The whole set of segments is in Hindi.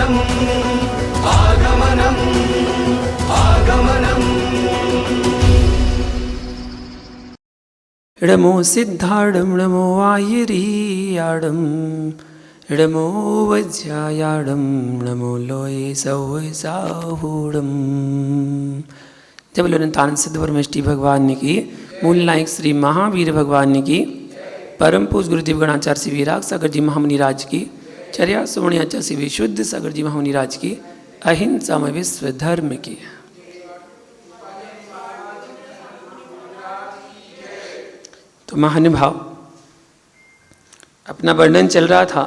आगमनम् आगमनम् आगमनम्। नमो सिद्धार्डं नमो आयरीयाडं नमो वज्रायाडं नमो लोये सौय साहूडम। जब अनंतानंद सिद्ध परमेष्टि भगवान की, मूल नायक श्री महावीर भगवान की, परम पूज गुरुदेव गणाचार्य श्री विराग सागर जी महामुनि राज की, चर्या सुवर्णियाचार्य श्री विशुद्ध सागर जी महामुनि राज की, अहिंसा में विश्व धर्म की। तो महानुभाव, अपना वर्णन चल रहा था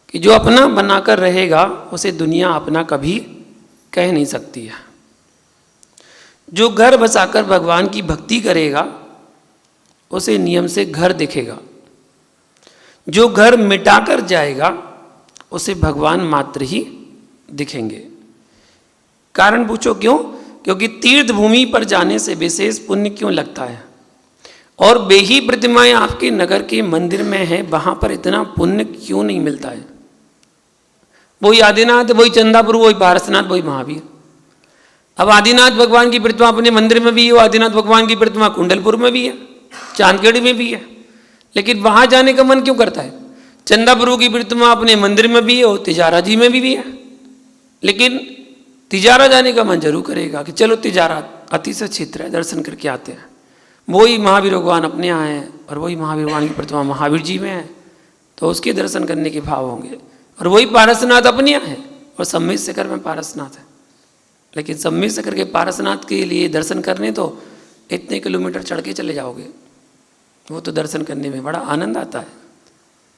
कि जो अपना बनाकर रहेगा उसे दुनिया अपना कभी कह नहीं सकती है। जो घर बसाकर भगवान की भक्ति करेगा उसे नियम से घर दिखेगा। जो घर मिटाकर जाएगा उसे भगवान मात्र ही दिखेंगे। कारण पूछो क्यों? क्योंकि तीर्थ भूमि पर जाने से विशेष पुण्य क्यों लगता है? और बेही प्रतिमाएं आपके नगर के मंदिर में है, वहां पर इतना पुण्य क्यों नहीं मिलता है? वही आदिनाथ, वही चंदापुर, वही पारसनाथ, वही महावीर। अब आदिनाथ भगवान की प्रतिमा अपने मंदिर में भी है, आदिनाथ भगवान की प्रतिमा कुंडलपुर में भी है, चांदखेड़ी में भी है, लेकिन वहां जाने का मन क्यों करता है? चंदापुर की प्रतिमा अपने मंदिर में भी है और तिजारा जी में भी है, लेकिन तिजारा जाने का मन जरूर करेगा कि चलो तिजारा अतिशय क्षेत्र है, दर्शन करके आते हैं। वही महावीर भगवान अपने यहाँ हैं और वही महावीर भगवान की प्रतिमा महावीर जी में है, तो उसके दर्शन करने के भाव होंगे। और वही पारसनाथ अपने यहाँ है और सम्मेद शिखर में पारसनाथ है, लेकिन सम्मेद शिखर के पारसनाथ के लिए दर्शन करने तो इतने किलोमीटर चढ़ के चले जाओगे, वो तो दर्शन करने में बड़ा आनंद आता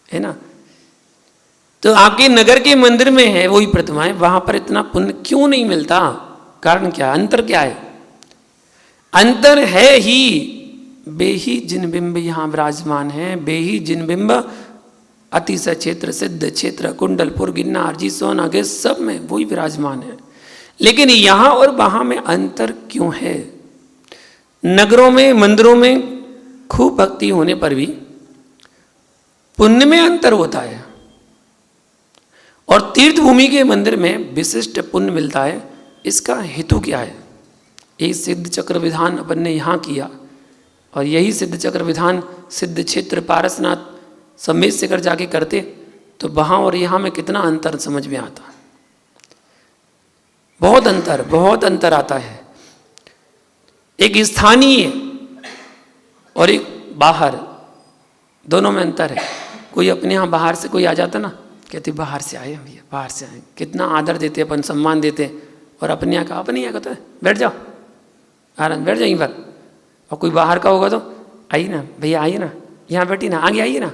है ना। तो आपके नगर के मंदिर में है वही प्रतिमाएं, वहां पर इतना पुण्य क्यों नहीं मिलता? कारण क्या? अंतर क्या है? अंतर है ही बेही जिन बिंब यहाँ विराजमान है, बेही जिन बिंब अतिशय क्षेत्र, सिद्ध क्षेत्र, कुंडलपुर, गिरनार जी, सोनागे, सब में वही विराजमान है। लेकिन यहाँ और वहाँ में अंतर क्यों है? नगरों में, मंदिरों में खूब भक्ति होने पर भी पुण्य में अंतर होता है, और तीर्थ भूमि के मंदिर में विशिष्ट पुण्य मिलता है। इसका हेतु क्या है? यही सिद्ध चक्र विधान अपन ने यहाँ किया, और यही सिद्ध चक्र विधान सिद्ध क्षेत्र, पारसनाथ, सम्मेद शिखर जाके करते तो वहाँ और यहाँ में कितना अंतर समझ में आता। बहुत अंतर आता है। एक स्थानीय और एक बाहर, दोनों में अंतर है। कोई अपने यहाँ बाहर से कोई आ जाता ना, कहते बाहर से आए भैया, बाहर से आए, कितना आदर देते, अपन सम्मान देते। और अपने यहाँ का अपने यहाँ कहता है बैठ जाओ, आराम बैठ जाओ यहीं पर। और कोई बाहर का होगा तो आइए ना भैया, आइए ना, यहाँ बैठी ना, आगे आइए ना,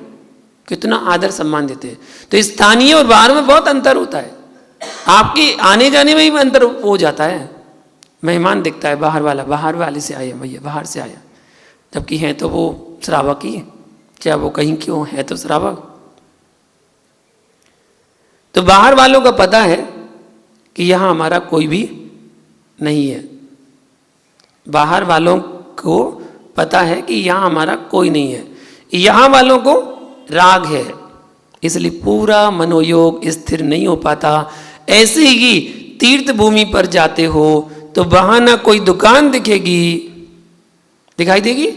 कितना आदर सम्मान देते हैं। तो स्थानीय और बाहर में बहुत अंतर होता है। आपके आने जाने में भी अंतर हो जाता है। मेहमान दिखता है बाहर वाला, बाहर वाले से आए भैया, बाहर से आया, जबकि हैं तो वो श्रावक ही है, चाहे वो कहीं क्यों है तो श्रावक। तो बाहर वालों का पता है कि यहाँ हमारा कोई भी नहीं है। बाहर वालों को पता है कि यहाँ हमारा कोई नहीं है। यहाँ वालों को राग है, इसलिए पूरा मनोयोग स्थिर नहीं हो पाता। ऐसे ही तीर्थ भूमि पर जाते हो तो वहाँ ना कोई दुकान दिखेगी, दिखाई देगी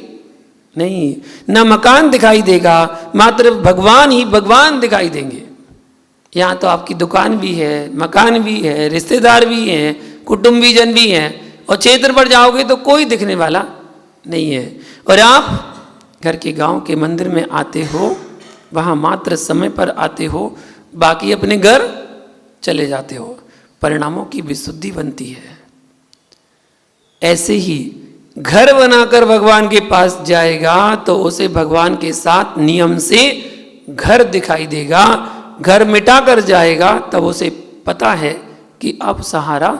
नहीं, ना मकान दिखाई देगा, मात्र भगवान ही भगवान दिखाई देंगे। यहाँ तो आपकी दुकान भी है, मकान भी है, रिश्तेदार भी हैं, कुटुंबीजन भी हैं, और क्षेत्र पर जाओगे तो कोई दिखने वाला नहीं है। और आप घर के गांव के मंदिर में आते हो, वहाँ मात्र समय पर आते हो, बाकी अपने घर चले जाते हो, परिणामों की विशुद्धि बनती है। ऐसे ही घर बनाकर भगवान के पास जाएगा तो उसे भगवान के साथ नियम से घर दिखाई देगा। घर मिटा कर जाएगा तब उसे पता है कि अब सहारा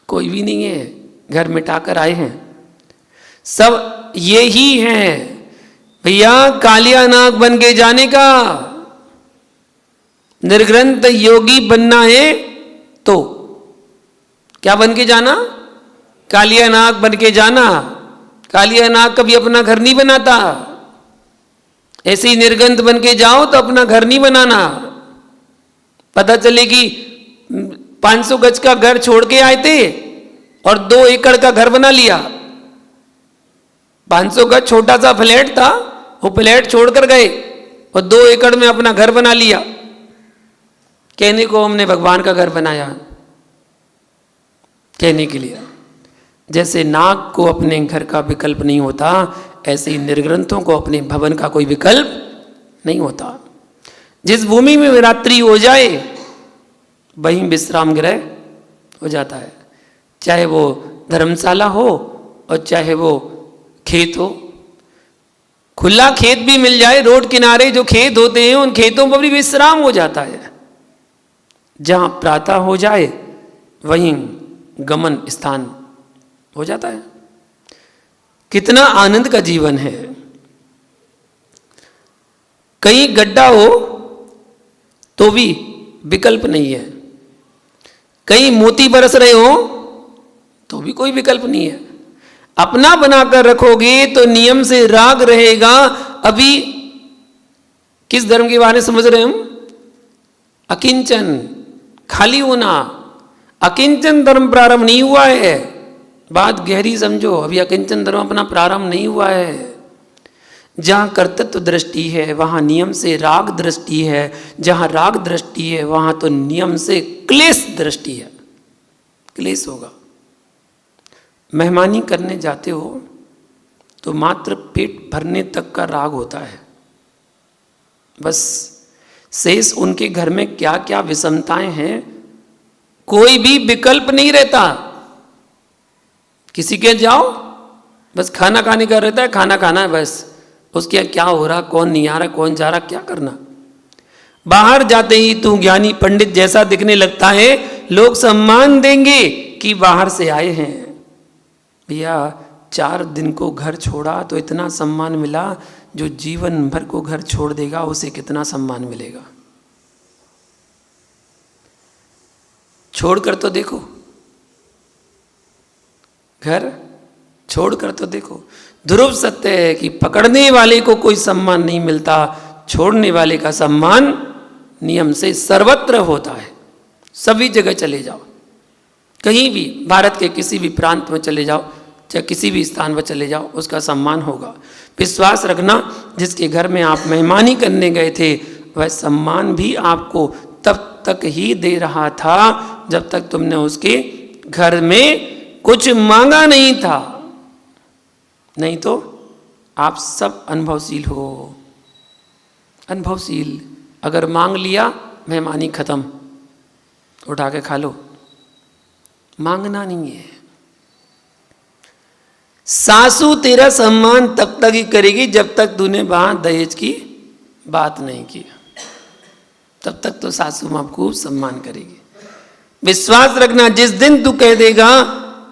कोई भी नहीं है, घर मिटा कर आए हैं, सब ये ही हैं। भैया कालिया नाग बन के जाने का, निर्ग्रंथ योगी बनना है तो क्या बन के जाना? कालिया नाग बन के जाना। कालिया नाग कभी अपना घर नहीं बनाता, ऐसे ही निर्गंध बन के जाओ तो अपना घर नहीं बनाना। पता चले कि 500 गज का घर छोड़ के आए थे और 2 एकड़ का घर बना लिया। 500 गज छोटा सा फ्लैट था, वो फ्लैट छोड़कर गए और 2 एकड़ में अपना घर बना लिया। कहने को हमने भगवान का घर बनाया, कहने के लिए। जैसे नाग को अपने घर का विकल्प नहीं होता, ऐसे ही निर्ग्रंथों को अपने भवन का कोई विकल्प नहीं होता। जिस भूमि में रात्रि हो जाए वहीं विश्राम गृह हो जाता है, चाहे वो धर्मशाला हो और चाहे वो खेत हो। खुला खेत भी मिल जाए, रोड किनारे जो खेत होते हैं उन खेतों पर भी विश्राम हो जाता है। जहां प्रातः हो जाए वहीं गमन स्थान हो जाता है। कितना आनंद का जीवन है। कहीं गड्ढा हो तो भी विकल्प नहीं है, कहीं मोती बरस रहे हो तो भी कोई विकल्प नहीं है। अपना बनाकर रखोगे तो नियम से राग रहेगा। अभी किस धर्म के बारे में समझ रहे हैं हम? अकिंचन, खाली होना। अकिंचन धर्म प्रारंभ नहीं हुआ है, बात गहरी समझो। अभी अकिंचन धर्म अपना प्रारंभ नहीं हुआ है। जहां कर्तृत्व दृष्टि है वहां नियम से राग दृष्टि है, जहां राग दृष्टि है वहां तो नियम से क्लेश दृष्टि है। क्लेश होगा। मेहमानी करने जाते हो तो मात्र पेट भरने तक का राग होता है, बस। शेष उनके घर में क्या क्या विषमताएं हैं कोई भी विकल्प नहीं रहता। किसी के जाओ बस खाना खाने का रहता है, खाना खाना है बस। उसके क्या हो रहा, कौन नहीं आ रहा, कौन जा रहा, क्या करना। बाहर जाते ही तू ज्ञानी पंडित जैसा दिखने लगता है, लोग सम्मान देंगे कि बाहर से आए हैं। भैया 4 दिन को घर छोड़ा तो इतना सम्मान मिला, जो जीवन भर को घर छोड़ देगा उसे कितना सम्मान मिलेगा। छोड़कर तो देखो, घर छोड़कर तो देखो। ध्रुव सत्य है कि पकड़ने वाले को कोई सम्मान नहीं मिलता, छोड़ने वाले का सम्मान नियम से सर्वत्र होता है। सभी जगह चले जाओ, कहीं भी भारत के किसी भी प्रांत में चले जाओ, चाहे किसी भी स्थान पर चले जाओ, उसका सम्मान होगा। विश्वास रखना, जिसके घर में आप मेहमानी करने गए थे वह सम्मान भी आपको तब तक ही दे रहा था जब तक तुमने उसके घर में कुछ मांगा नहीं था। नहीं तो आप सब अनुभवशील हो। अनुभवशील, अगर मांग लिया मेहमानी खत्म, उठा के खा लो। मांगना नहीं है। सासू तेरा सम्मान तब तक ही करेगी जब तक तूने वहां दहेज की बात नहीं की, तब तक तो सासू मां खूब सम्मान करेगी। विश्वास रखना, जिस दिन तू कह देगा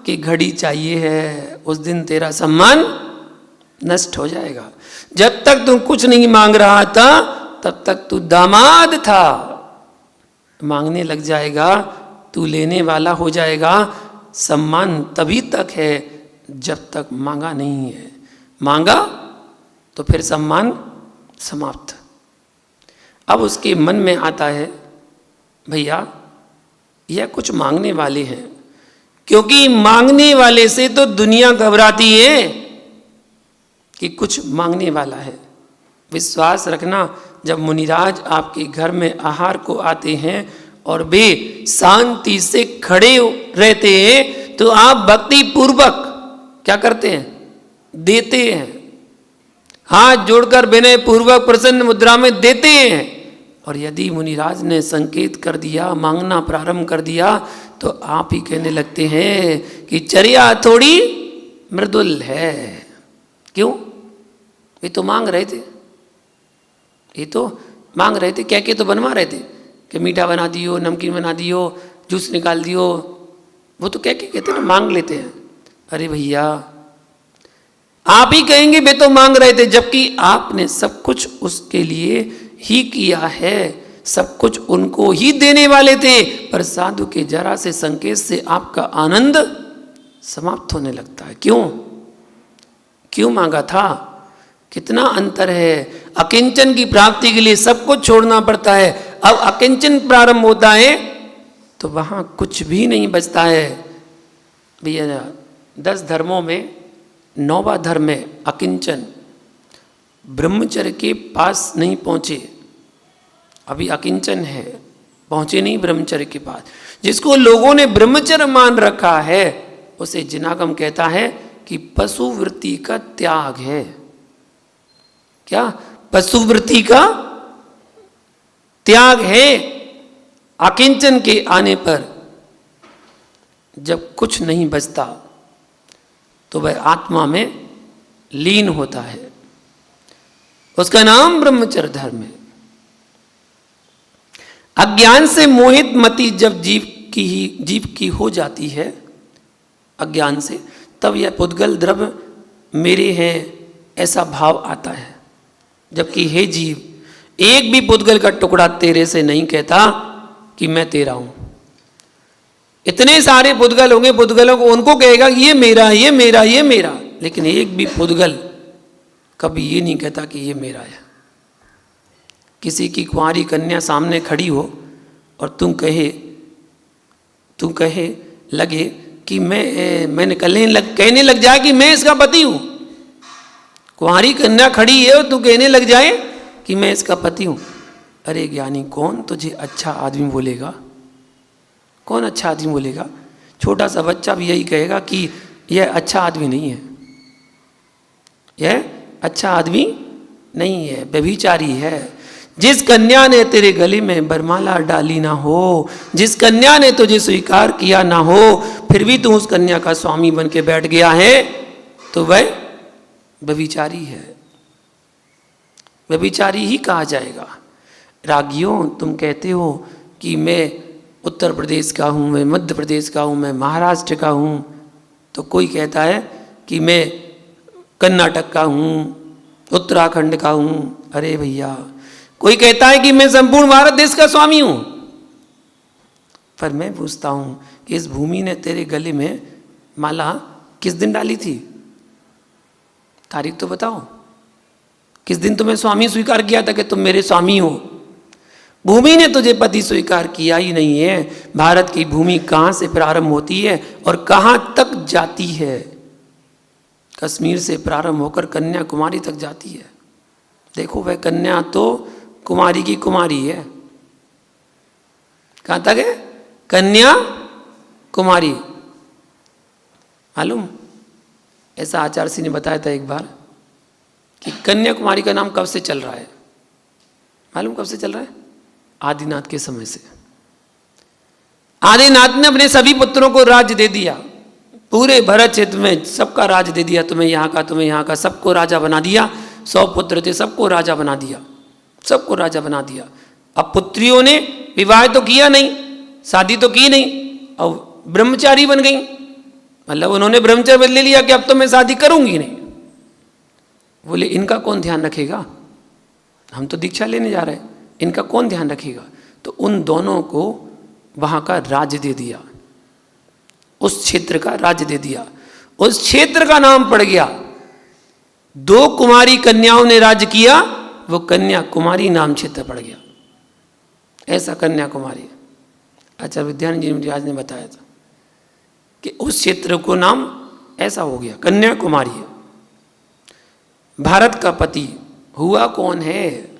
कि घड़ी चाहिए है उस दिन तेरा सम्मान नष्ट हो जाएगा। जब तक तू कुछ नहीं मांग रहा था तब तक तू दामाद था। मांगने लग जाएगा तू लेने वाला हो जाएगा। सम्मान तभी तक है जब तक मांगा नहीं है। मांगा तो फिर सम्मान समाप्त। अब उसके मन में आता है भैया यह कुछ मांगने वाले हैं, क्योंकि मांगने वाले से तो दुनिया घबराती है कि कुछ मांगने वाला है। विश्वास रखना, जब मुनिराज आपके घर में आहार को आते हैं और वे शांति से खड़े रहते हैं तो आप भक्ति पूर्वक क्या करते हैं? देते हैं। हाथ जोड़कर विनय पूर्वक प्रसन्न मुद्रा में देते हैं। और यदि मुनिराज ने संकेत कर दिया, मांगना प्रारंभ कर दिया, तो आप ही कहने लगते हैं कि चर्या थोड़ी मृदुल है। क्यों? ये तो मांग रहे थे, ये तो मांग रहे थे, क्या क्या तो बनवा रहे थे कि मीठा बना दियो, नमकीन बना दियो, जूस निकाल दियो। वो तो क्या क्या कहते हैं ना, मांग लेते हैं। अरे भैया आप ही कहेंगे वे तो मांग रहे थे, जबकि आपने सब कुछ उसके लिए ही किया है, सब कुछ उनको ही देने वाले थे। पर साधु के जरा से संकेत से आपका आनंद समाप्त होने लगता है। क्यों? क्यों मांगा था? कितना अंतर है। अकिंचन की प्राप्ति के लिए सब कुछ छोड़ना पड़ता है, अब अकिंचन प्रारंभ होता है तो वहाँ कुछ भी नहीं बचता है। भैया 10 धर्मों में 9वां धर्म है अकिंचन। ब्रह्मचर्य के पास नहीं पहुँचे, अभी अकिंचन है, पहुँचे नहीं ब्रह्मचर्य के पास। जिसको लोगों ने ब्रह्मचर्य मान रखा है उसे जिनागम कहता है कि पशु वृत्ति का त्याग है। क्या? पशु वृत्ति का त्याग है। अकिंचन के आने पर जब कुछ नहीं बचता तो वह आत्मा में लीन होता है, उसका नाम ब्रह्मचर्य धर्म है। अज्ञान से मोहित मति जब जीव की हो जाती है, अज्ञान से, तब यह पुद्गल द्रव्य मेरे हैं ऐसा भाव आता है। जबकि हे जीव, एक भी पुद्गल का टुकड़ा तेरे से नहीं कहता कि मैं तेरा हूं। इतने सारे पुद्गल होंगे, पुद्गलों को उनको कहेगा ये मेरा, ये मेरा, ये मेरा, लेकिन एक भी पुद्गल कभी ये नहीं कहता कि ये मेरा है। किसी की कुंवारी कन्या सामने खड़ी हो और तू कहे लगे कि मैंने कहने लग जाए कि मैं इसका पति हूं। कुंवारी कन्या खड़ी है और तू कहने लग जाए कि मैं इसका पति हूं। अरे ज्ञानी, कौन तुझे अच्छा आदमी बोलेगा? कौन अच्छा आदमी बोलेगा? छोटा सा बच्चा भी यही कहेगा कि यह अच्छा आदमी नहीं है, यह अच्छा आदमी नहीं है, व्यभिचारी है। जिस कन्या ने तेरे गले में बरमाला डाली ना हो, जिस कन्या ने तुझे स्वीकार किया ना हो, फिर भी तू उस कन्या का स्वामी बन के बैठ गया है, तो वह व्यभिचारी है, व्यभिचारी ही कहा जाएगा। रागियों, तुम कहते हो कि मैं उत्तर प्रदेश का हूँ, मैं मध्य प्रदेश का हूँ, मैं महाराष्ट्र का हूँ, तो कोई कहता है कि मैं कर्नाटक का हूँ, उत्तराखंड का हूँ। अरे भैया, कोई कहता है कि मैं संपूर्ण भारत देश का स्वामी हूँ। पर मैं पूछता हूँ कि इस भूमि ने तेरे गले में माला किस दिन डाली थी? तारीख तो बताओ, किस दिन तुम्हें स्वामी स्वीकार किया था कि तुम मेरे स्वामी हो? भूमि ने तुझे पति स्वीकार किया ही नहीं है। भारत की भूमि कहाँ से प्रारंभ होती है और कहाँ तक जाती है? कश्मीर से प्रारंभ होकर कन्याकुमारी तक जाती है। देखो, वह कन्या तो कुमारी की कुमारी है। कहाँ तक है? कन्या कुमारी। मालूम, ऐसा आचार्य सिंह ने बताया था एक बार कि कन्याकुमारी का नाम कब से चल रहा है? मालूम कब से चल रहा है? आदिनाथ के समय से। आदिनाथ ने अपने सभी पुत्रों को राज्य दे दिया, पूरे भरत क्षेत्र में सबका राज दे दिया। तुम्हें यहाँ का, तुम्हें यहाँ का, सबको राजा बना दिया। 100 पुत्र थे, सबको राजा बना दिया, सबको राजा बना दिया। अब पुत्रियों ने विवाह तो किया नहीं, शादी तो की नहीं, और ब्रह्मचारी बन गई। मतलब उन्होंने ब्रह्मचर्य बदले लिया कि अब तो मैं शादी करूंगी नहीं। बोले इनका कौन ध्यान रखेगा? हम तो दीक्षा लेने जा रहे हैं, इनका कौन ध्यान रखेगा? तो उन दोनों को वहां का राज्य दे दिया, उस क्षेत्र का राज्य दे दिया। उस क्षेत्र का नाम पड़ गया, 2 कुमारी कन्याओं ने राज्य किया, वो कन्याकुमारी नाम क्षेत्र पड़ गया। ऐसा कन्याकुमारी। अच्छा, विद्यानंद जी महाराज ने बताया था कि उस क्षेत्र को नाम ऐसा हो गया, कन्याकुमारी। भारत का पति हुआ कौन है?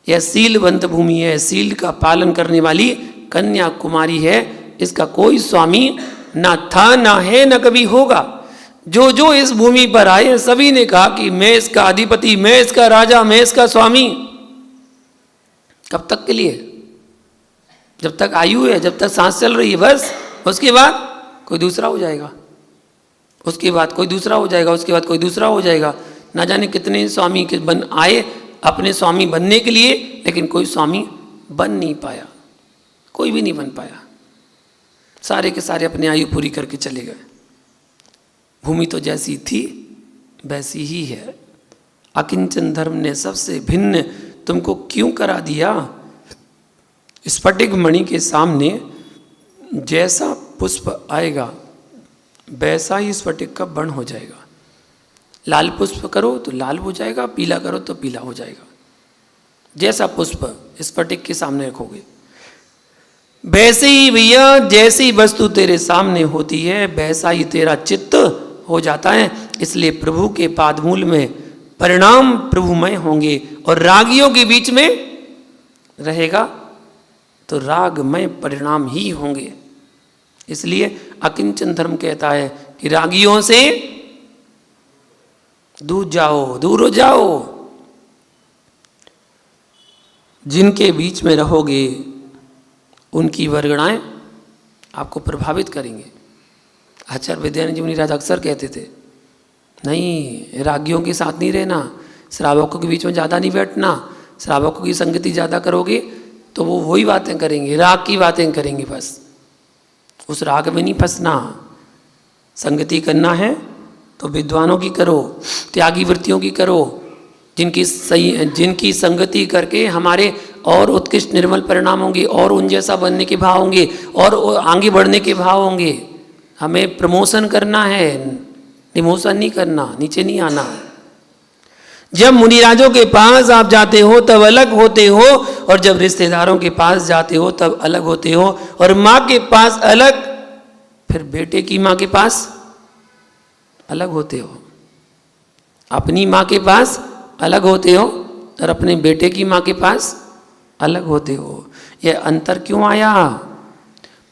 यह शीलवंत भूमि है, शील का पालन करने वाली कन्याकुमारी है। इसका कोई स्वामी ना था, ना है, ना कभी होगा। जो जो इस भूमि पर आए सभी ने कहा कि मैं इसका अधिपति, मैं इसका राजा, मैं इसका स्वामी। कब तक के लिए? जब तक आयु है, जब तक सांस चल रही है, बस। उसके बाद कोई दूसरा हो जाएगा, उसके बाद कोई दूसरा हो जाएगा, उसके बाद कोई दूसरा हो जाएगा। ना जाने कितने स्वामी के बन आए अपने स्वामी बनने के लिए, लेकिन कोई स्वामी बन नहीं पाया, कोई भी नहीं बन पाया। सारे के सारे अपनी आयु पूरी करके चले गए। भूमि तो जैसी थी वैसी ही है। अकिंचन धर्म ने सबसे भिन्न तुमको क्यों करा दिया? स्फटिक मणि के सामने जैसा पुष्प आएगा वैसा ही स्फटिक का वर्ण हो जाएगा। लाल पुष्प करो तो लाल हो जाएगा, पीला करो तो पीला हो जाएगा। जैसा पुष्प स्फटिक के सामने रखोगे। वैसे ही भैया जैसी वस्तु तेरे सामने होती है वैसा ही तेरा चित्त हो जाता है। इसलिए प्रभु के पादमूल में परिणाम प्रभुमय होंगे और रागियों के बीच में रहेगा तो रागमय परिणाम ही होंगे। इसलिए अकिंचन धर्म कहता है कि रागियों से दूर हो जाओ। जिनके बीच में रहोगे उनकी वर्गणाएं आपको प्रभावित करेंगे। आचार्य विद्यानंद जी मुनिराज अक्सर कहते थे, नहीं रागियों के साथ नहीं रहना, श्रावकों के बीच में ज़्यादा नहीं बैठना। श्रावकों की संगति ज़्यादा करोगे तो वो वही बातें करेंगे, राग की बातें करेंगे, बस उस राग में नहीं फंसना। संगति करना है तो विद्वानों की करो, त्यागी वृत्तियों की करो, जिनकी संगति करके हमारे और उत्कृष्ट निर्मल परिणाम होंगे और उन जैसा बनने के भाव होंगे और आगे बढ़ने के भाव होंगे। हमें प्रमोशन करना है, डिमोशन नहीं करना, नीचे नहीं आना। जब मुनिराजों के पास आप जाते हो तब अलग होते हो और जब रिश्तेदारों के पास जाते हो तब अलग होते हो। और माँ के पास अलग, फिर बेटे की माँ के पास अलग होते हो। अपनी माँ के पास अलग होते हो और अपने बेटे की माँ के पास अलग होते हो। यह अंतर क्यों आया?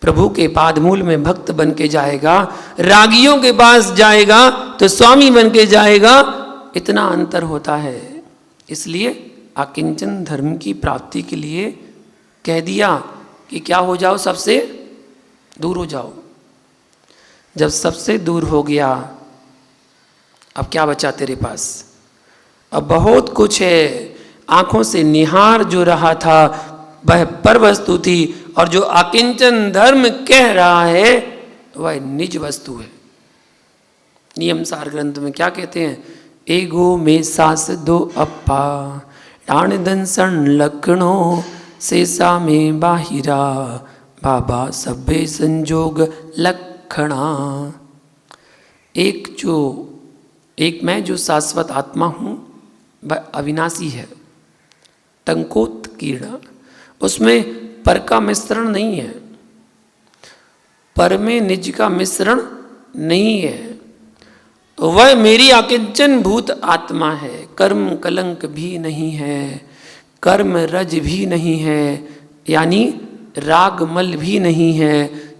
प्रभु के पादमूल में भक्त बन के जाएगा, रागियों के पास जाएगा तो स्वामी बन के जाएगा, इतना अंतर होता है। इसलिए अकिंचन धर्म की प्राप्ति के लिए कह दिया कि क्या हो जाओ, सबसे दूर हो जाओ। जब सबसे दूर हो गया अब क्या बचा तेरे पास? अब बहुत कुछ है। आंखों से निहार जो रहा था वह पर वस्तु थी और जो अकिंचन धर्म कह रहा है वह निज वस्तु है। नियम सार ग्रंथ में क्या कहते हैं? एगो में सास दो अप्पा डाण दंसन लखणो शेषा में बाहिरा बाबा सभे संजोग लखणा। एक मैं जो शाश्वत आत्मा हूँ वह अविनाशी है, टंकोत्कीर्ण, उसमें पर का मिश्रण नहीं है, पर में निज का मिश्रण नहीं है। तो वह मेरी अकिंचन भूत आत्मा है। कर्म कलंक भी नहीं है, कर्म रज भी नहीं है, यानी राग मल भी नहीं है,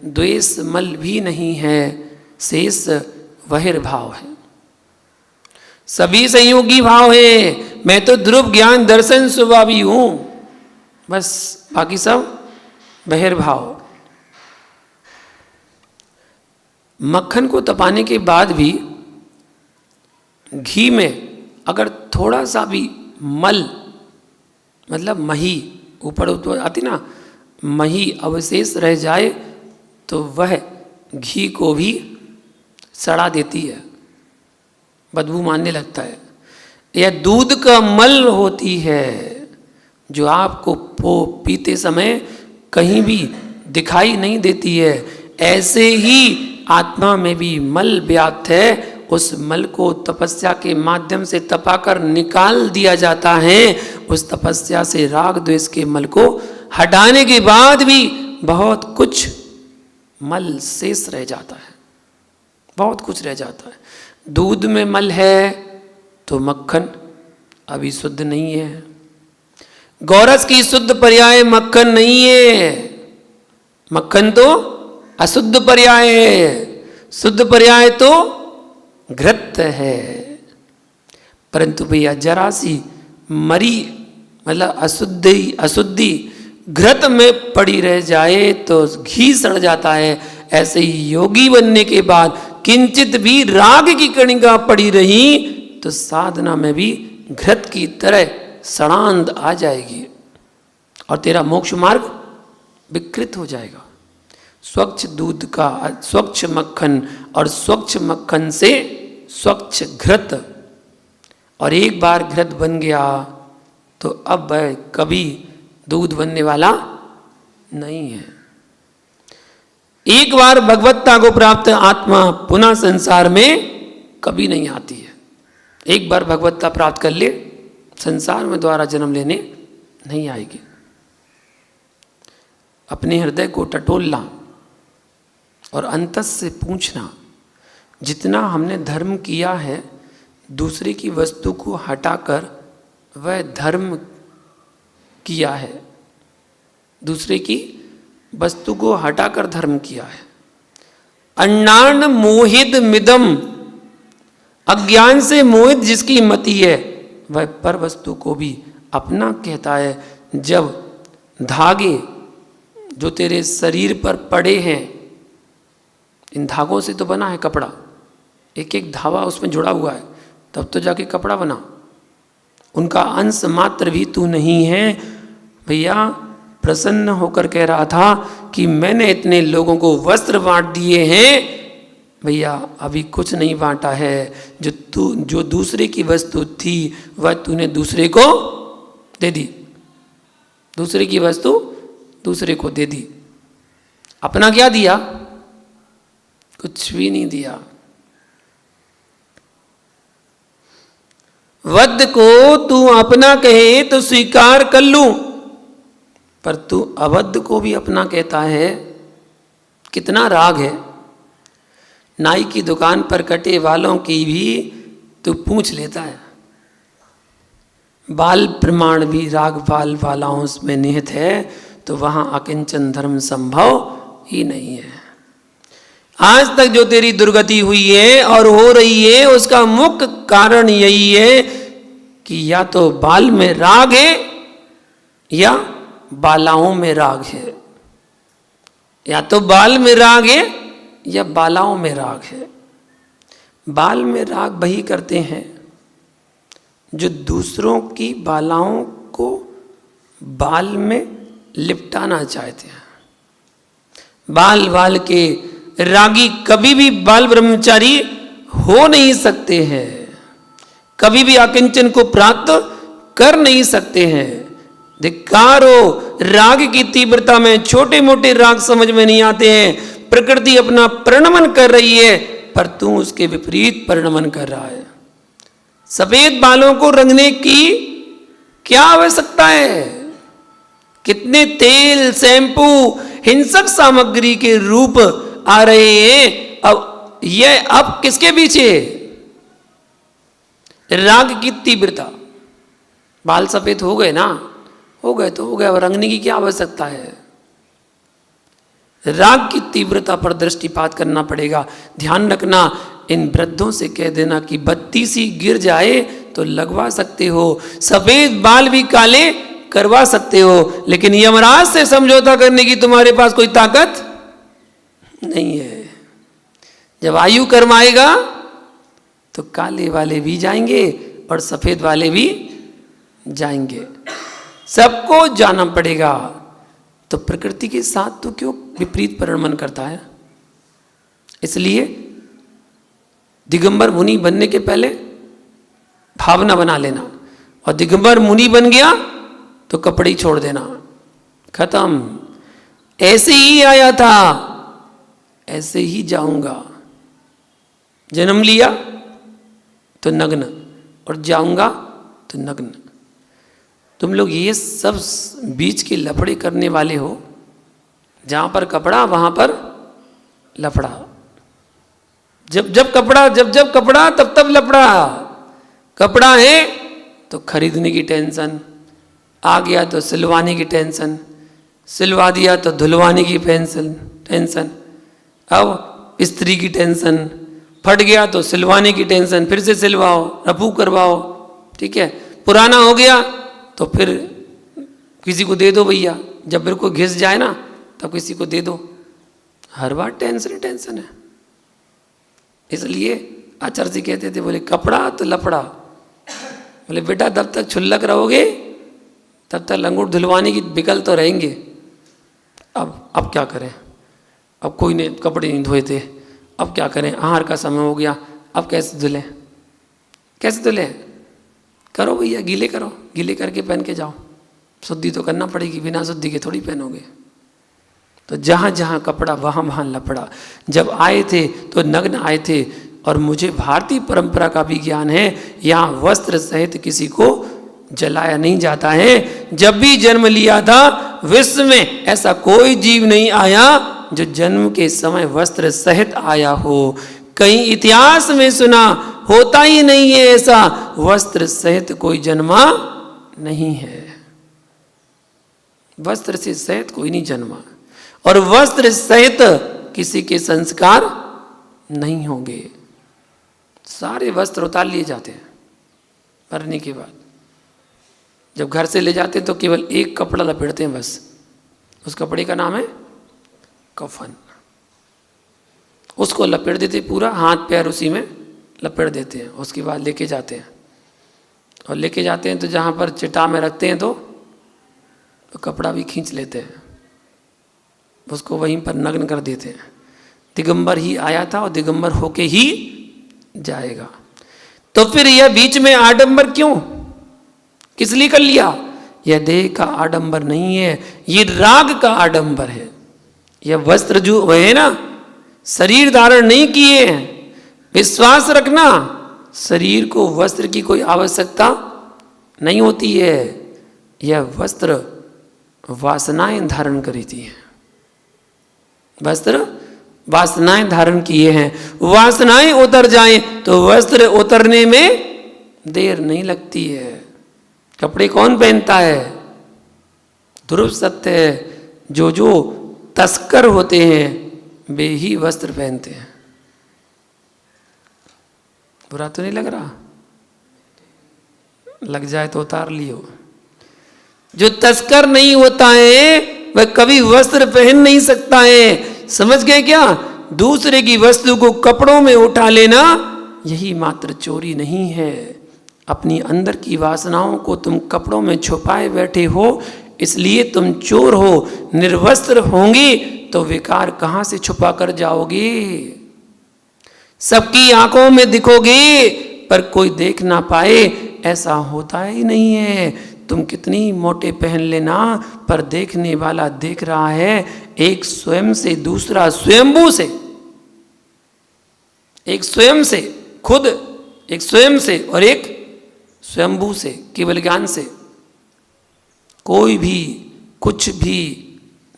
द्वेष मल भी नहीं है, शेष बहिर्भाव है। सभी संयोगी भाव है। मैं तो ध्रुव ज्ञान दर्शन स्वभावी हूं, बस बाकी सब बहिर्भाव। मक्खन को तपाने के बाद भी घी में अगर थोड़ा सा भी मल, मतलब मही ऊपर आती ना, मही अवशेष रह जाए तो वह घी को भी सड़ा देती है, बदबू मारने लगता है। यह दूध का मल होती है जो आपको पीते समय कहीं भी दिखाई नहीं देती है। ऐसे ही आत्मा में भी मल व्याप्त है, उस मल को तपस्या के माध्यम से तपाकर निकाल दिया जाता है। उस तपस्या से राग द्वेष के मल को हटाने के बाद भी बहुत कुछ मल शेष रह जाता है, बहुत कुछ रह जाता है। दूध में मल है तो मक्खन अभी शुद्ध नहीं है। गौरस की शुद्ध पर्याय मक्खन नहीं है, मक्खन तो अशुद्ध पर्याय है, शुद्ध पर्याय तो घृत है। परंतु भैया जरा सी मरी मतलब अशुद्धि घृत में पड़ी रह जाए तो घी सड़ जाता है। ऐसे ही योगी बनने के बाद किंचित भी राग की कणिका पड़ी रही तो साधना में भी घृत की तरह सड़ांध आ जाएगी और तेरा मोक्ष मार्ग विकृत हो जाएगा। स्वच्छ दूध का स्वच्छ मक्खन और स्वच्छ मक्खन से स्वच्छ घृत, और एक बार घृत बन गया तो अब वह कभी दूध बनने वाला नहीं है। एक बार भगवत्ता को प्राप्त आत्मा पुनः संसार में कभी नहीं आती है। एक बार भगवत्ता प्राप्त कर ले संसार में दोबारा जन्म लेने नहीं आएगी। अपने हृदय को टटोलना और अंतस से पूछना, जितना हमने धर्म किया है दूसरे की वस्तु को हटाकर वह धर्म किया है, दूसरे की वस्तु को हटाकर धर्म किया है। अन्नान मोहित मिदम, अज्ञान से मोहित जिसकी मति है वह पर वस्तु को भी अपना कहता है। जब धागे जो तेरे शरीर पर पड़े हैं, इन धागों से तो बना है कपड़ा, एक एक धावा उसमें जुड़ा हुआ है, तब तो जाके कपड़ा बना, उनका अंश मात्र भी तू नहीं है। भैया प्रसन्न होकर कह रहा था कि मैंने इतने लोगों को वस्त्र बांट दिए हैं, भैया अभी कुछ नहीं बांटा है। जो दूसरे की वस्तु थी वह तूने दूसरे को दे दी, दूसरे की वस्तु दूसरे को दे दी। अपना क्या दिया? कुछ भी नहीं दिया। वध को तू अपना कहे तो स्वीकार कर लूं, पर तू अवध को भी अपना कहता है। कितना राग है। नाई की दुकान पर कटे वालों की भी तू पूछ लेता है। बाल प्रमाण भी राग बाल वालाओं में निहित है, तो वहां अकिंचन धर्म संभव ही नहीं है। आज तक जो तेरी दुर्गति हुई है और हो रही है, उसका मुख्य कारण यही है कि या तो बाल में राग है या बालाओं में राग है, या तो बाल में राग है या बालाओं में राग है। बाल में राग वही करते हैं जो दूसरों की बालाओं को बाल में लिपटाना चाहते हैं। बाल के रागी कभी भी बाल ब्रह्मचारी हो नहीं सकते हैं, कभी भी अकिंचन को प्राप्त कर नहीं सकते हैं। धिक्कार हो, राग की तीव्रता में छोटे मोटे राग समझ में नहीं आते हैं। प्रकृति अपना परिणमन कर रही है, पर तू उसके विपरीत परिणमन कर रहा है। सफेद बालों को रंगने की क्या आवश्यकता है? कितने तेल, शैम्पू, हिंसक सामग्री के रूप आ रहे हैं। अब किसके पीछे? राग की तीव्रता। बाल सफेद हो गए ना, हो गए तो हो गए, और रंगने की क्या आवश्यकता है? राग की तीव्रता पर दृष्टिपात करना पड़ेगा। ध्यान रखना, इन वृद्धों से कह देना कि बत्ती सी गिर जाए तो लगवा सकते हो, सफेद बाल भी काले करवा सकते हो, लेकिन यमराज से समझौता करने की तुम्हारे पास कोई ताकत नहीं है। जब आयु कर्म आएगा तो काले वाले भी जाएंगे और सफेद वाले भी जाएंगे, सबको जाना पड़ेगा। तो प्रकृति के साथ तो क्यों विपरीत परिणमन करता है? इसलिए दिगंबर मुनि बनने के पहले भावना बना लेना, और दिगंबर मुनि बन गया तो कपड़े ही छोड़ देना, खत्म। ऐसे ही आया था ऐसे ही जाऊंगा। जन्म लिया तो नग्न और जाऊंगा तो नग्न। तुम लोग ये सब बीच के लफड़े करने वाले हो, जहां पर कपड़ा वहां पर लफड़ा, जब जब कपड़ा तब तब लफड़ा। कपड़ा है तो खरीदने की टेंशन, आ गया तो सिलवाने की टेंशन, सिलवा दिया तो धुलवाने की टेंशन, अब इस्त्री की टेंशन, फट गया तो सिलवाने की टेंशन, फिर से सिलवाओ, रफू करवाओ, ठीक है। पुराना हो गया तो फिर किसी को दे दो भैया, जब फिर कोई घिस जाए ना तब किसी को दे दो। हर बार टेंशन है। इसलिए आचार्य जी कहते थे, बोले कपड़ा तो लफड़ा, बोले बेटा तब तक छुल्लक रहोगे तब तक लंगूट धुलवाने की विकल्प तो रहेंगे। अब क्या करें? अब कोई ने कपड़े नहीं धोए थे, अब क्या करें? आहार का समय हो गया, अब कैसे धुलें? कैसे धुलें? करो भैया, गीले करो, गीले करके पहन के जाओ। शुद्धि तो करना पड़ेगी, बिना शुद्धि के थोड़ी पहनोगे। तो जहाँ जहाँ कपड़ा वहाँ वहाँ लपड़ा। जब आए थे तो नग्न आए थे, और मुझे भारतीय परंपरा का भी ज्ञान है, यहाँ वस्त्र सहित किसी को जलाया नहीं जाता है। जब भी जन्म लिया था विश्व में ऐसा कोई जीव नहीं आया जो जन्म के समय वस्त्र सहित आया हो। कहीं इतिहास में सुना, होता ही नहीं है ऐसा, वस्त्र सहित कोई जन्मा नहीं है। वस्त्र से सहित कोई नहीं जन्मा, और वस्त्र सहित किसी के संस्कार नहीं होंगे। सारे वस्त्र उतार लिए जाते हैं मरने के बाद। जब घर से ले जाते हैं तो केवल एक कपड़ा लपेटते हैं बस, उस कपड़े का नाम है कफन। उसको लपेट देते पूरा, हाथ पैर उसी में लपेट देते हैं। उसके बाद लेके जाते हैं, और लेके जाते हैं तो जहाँ पर चिता में रखते हैं तो कपड़ा भी खींच लेते हैं, उसको वहीं पर नग्न कर देते हैं। दिगंबर ही आया था और दिगंबर होके ही जाएगा। तो फिर यह बीच में आडंबर क्यों, किस लिए कर लिया? यह देह का आडंबर नहीं है, ये राग का आडंबर है। यह वस्त्र जो है ना, शरीर धारण नहीं किए हैं। विश्वास रखना, शरीर को वस्त्र की कोई आवश्यकता नहीं होती है। यह वस्त्र वासनाएं धारण करी थी, वस्त्र वासनाएं धारण किए हैं। वासनाएं उतर जाएं तो वस्त्र उतरने में देर नहीं लगती है। कपड़े कौन पहनता है? ध्रुव सत्य है, जो तस्कर होते हैं वे ही वस्त्र पहनते हैं। बुरा तो नहीं लग रहा? लग जाए तो उतार लियो। जो तस्कर नहीं होता है वह कभी वस्त्र पहन नहीं सकता है। समझ गए क्या? दूसरे की वस्तु को कपड़ों में उठा लेना यही मात्र चोरी नहीं है। अपनी अंदर की वासनाओं को तुम कपड़ों में छुपाए बैठे हो, इसलिए तुम चोर हो। निर्वस्त्र होंगे तो विकार कहां से छुपा कर जाओगे? सबकी आंखों में दिखोगे पर कोई देख ना पाए, ऐसा होता ही नहीं है। तुम कितनी मोटे पहन लेना, पर देखने वाला देख रहा है। एक स्वयं से, दूसरा स्वयंभू से। एक स्वयं से खुद, एक स्वयं से और एक स्वयंभू से, केवल ज्ञान से कोई भी कुछ भी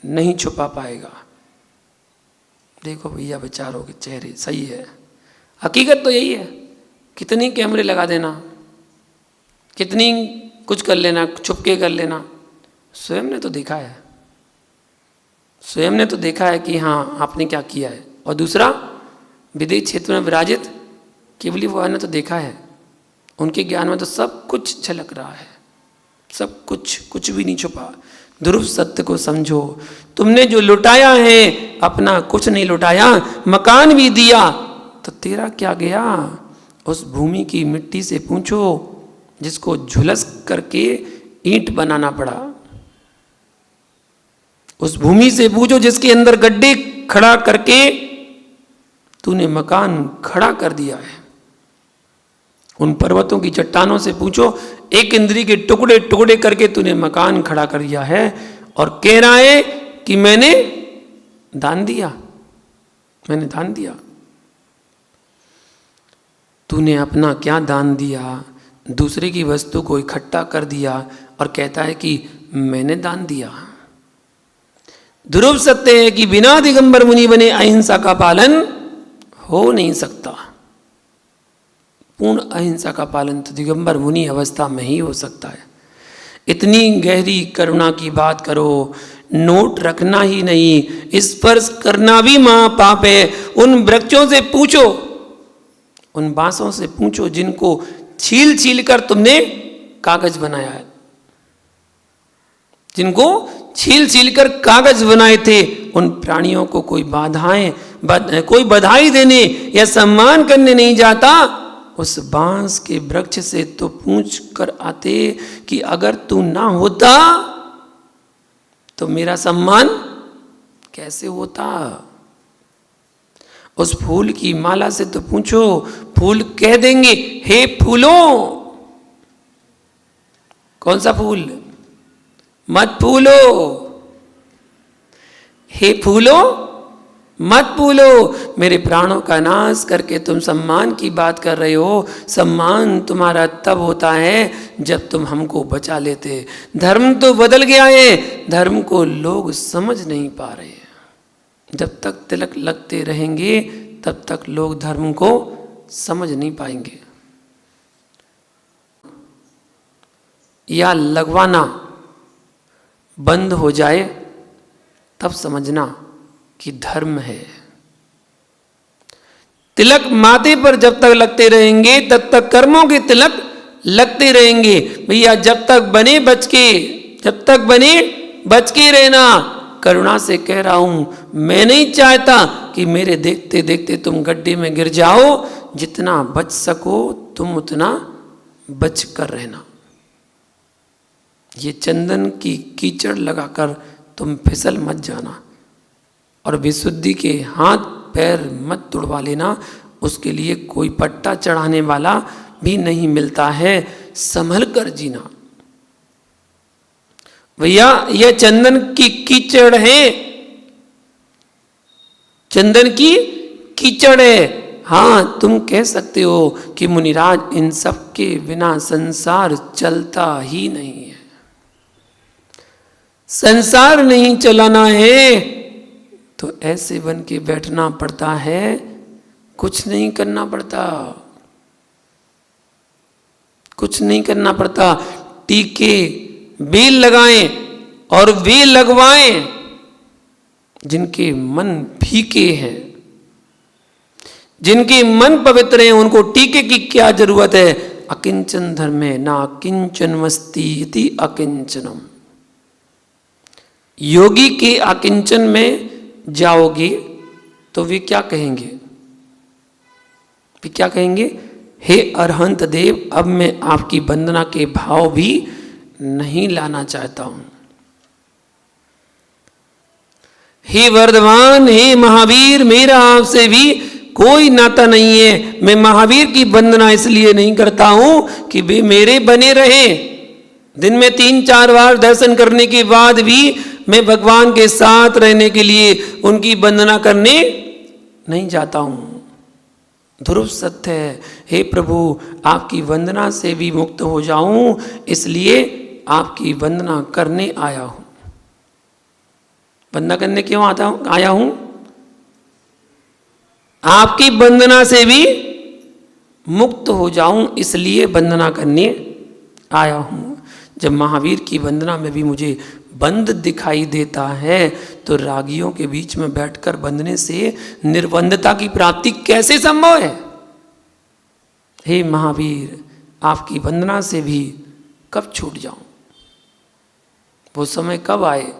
नहीं छुपा पाएगा। देखो भैया विचारों के चेहरे, सही है, हकीकत तो यही है। कितनी कैमरे लगा देना, कितनी कुछ कर लेना, छुपके कर लेना, स्वयं ने तो देखा है, स्वयं ने तो देखा है कि हाँ आपने क्या किया है। और दूसरा विदेश क्षेत्र में विराजित केवली वो ने तो देखा है, उनके ज्ञान में तो सब कुछ झलक रहा है, सब कुछ, कुछ भी नहीं छुपा। ध्रुव सत्य को समझो। तुमने जो लुटाया है अपना कुछ नहीं लुटाया, मकान भी दिया तो तेरा क्या गया? उस भूमि की मिट्टी से पूछो जिसको झुलस करके ईंट बनाना पड़ा। उस भूमि से पूछो जिसके अंदर गड्ढे खड़ा करके तूने मकान खड़ा कर दिया है। उन पर्वतों की चट्टानों से पूछो, एक इंद्री के टुकड़े टुकड़े करके तूने मकान खड़ा कर दिया है, और कह रहा है कि मैंने दान दिया, मैंने दान दिया। तूने अपना क्या दान दिया? दूसरे की वस्तु को इकट्ठा कर दिया और कहता है कि मैंने दान दिया। ध्रुव सत्य है कि बिना दिगंबर मुनि बने अहिंसा का पालन हो नहीं सकता। पूर्ण अहिंसा का पालन तो दिगंबर मुनि अवस्था में ही हो सकता है। इतनी गहरी करुणा की बात करो, नोट रखना ही नहीं, स्पर्श करना भी महापाप है। उन वृक्षों से पूछो, उन बांसों से पूछो जिनको छील छील कर तुमने कागज बनाया है, जिनको छील छील कर कागज बनाए थे, उन प्राणियों को कोई कोई बधाई देने या सम्मान करने नहीं जाता। उस बांस के वृक्ष से तो पूछ कर आते कि अगर तू ना होता तो मेरा सम्मान कैसे होता। उस फूल की माला से तो पूछो, फूल कह देंगे हे फूलों। कौन सा फूल? मत फूलो, हे फूलो मत भूलो, मेरे प्राणों का नाश करके तुम सम्मान की बात कर रहे हो। सम्मान तुम्हारा तब होता है जब तुम हमको बचा लेते। धर्म तो बदल गया है, धर्म को लोग समझ नहीं पा रहे हैं। जब तक तिलक लगते रहेंगे तब तक लोग धर्म को समझ नहीं पाएंगे। या लगवाना बंद हो जाए तब समझना कि धर्म है। तिलक माथे पर जब तक लगते रहेंगे तब तक कर्मों के तिलक लगते रहेंगे। भैया जब तक बने बच के, जब तक बने बच के रहना। करुणा से कह रहा हूं, मैं नहीं चाहता कि मेरे देखते देखते तुम गड्ढे में गिर जाओ। जितना बच सको तुम उतना बच कर रहना। ये चंदन की कीचड़ लगाकर तुम फिसल मत जाना, और विशुद्धि के हाथ पैर मत तुड़वा लेना। उसके लिए कोई पट्टा चढ़ाने वाला भी नहीं मिलता है। संभल कर जीना। भैया यह चंदन की कीचड़ है, चंदन की कीचड़ है। हाँ, तुम कह सकते हो कि मुनिराज इन सब के बिना संसार चलता ही नहीं है। संसार नहीं चलाना है तो ऐसे बन के बैठना पड़ता है, कुछ नहीं करना पड़ता, कुछ नहीं करना पड़ता। टीके बेल लगाएं और वे लगवाएं जिनके मन फीके हैं, जिनके मन पवित्र हैं, उनको टीके की क्या जरूरत है। अकिंचन धर्मे ना किंचन मस्ती इति अकिंचनम। योगी के अकिंचन में जाओगे तो वे क्या कहेंगे? वे क्या कहेंगे? हे अरहंत देव, अब मैं आपकी वंदना के भाव भी नहीं लाना चाहता हूं। हे वर्धमान, हे महावीर, मेरा आपसे भी कोई नाता नहीं है। मैं महावीर की वंदना इसलिए नहीं करता हूं कि वे मेरे बने रहे। दिन में 3-4 बार दर्शन करने के बाद भी मैं भगवान के साथ रहने के लिए उनकी वंदना करने नहीं जाता हूं। ध्रुव सत्य है। हे प्रभु, आपकी वंदना से भी मुक्त हो जाऊं, इसलिए आपकी वंदना करने आया हूं। वंदना करने क्यों आया हूं? आपकी वंदना से भी मुक्त हो जाऊं, इसलिए वंदना करने आया हूं। जब महावीर की वंदना में भी मुझे बंद दिखाई देता है तो रागियों के बीच में बैठकर बंदने से निर्बंधता की प्राप्ति कैसे संभव है? हे महावीर, आपकी वंदना से भी कब छूट जाऊं? वो समय कब आए?